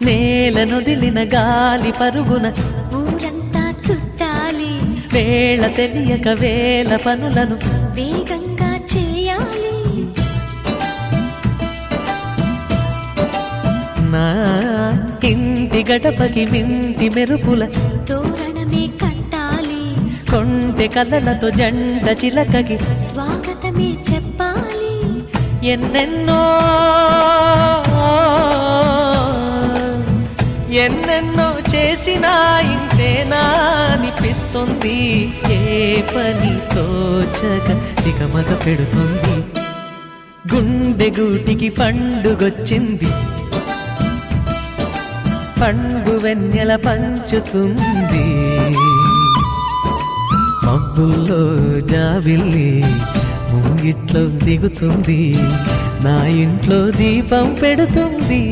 నేలనొదిలిన గాలి పరుగున ఊరంతా చుట్టాలి, వేళ తెలియక వేల పనులను వేగంగా చేయాలి. నా ఇంటి గడపకి వింటి మెరుపుల తోరణమే కట్టాలి, కొంటె కలలతో జంట చిలకకి స్వాగతమే చెప్పాలి. ఎన్నెన్నో ఎన్నెన్నో చేసినా ఇంతేనా అనిపిస్తుంది. ఏ పని తోచక దిగమగ పెడుతుంది. గుండె గూటికి పండుగొచ్చింది, పండు వెన్నెల పంచుతుంది. మబ్బుల్లో జాబిల్లి ముంగిట్లో దిగుతుంది, నా ఇంట్లో దీపం పెడుతుంది.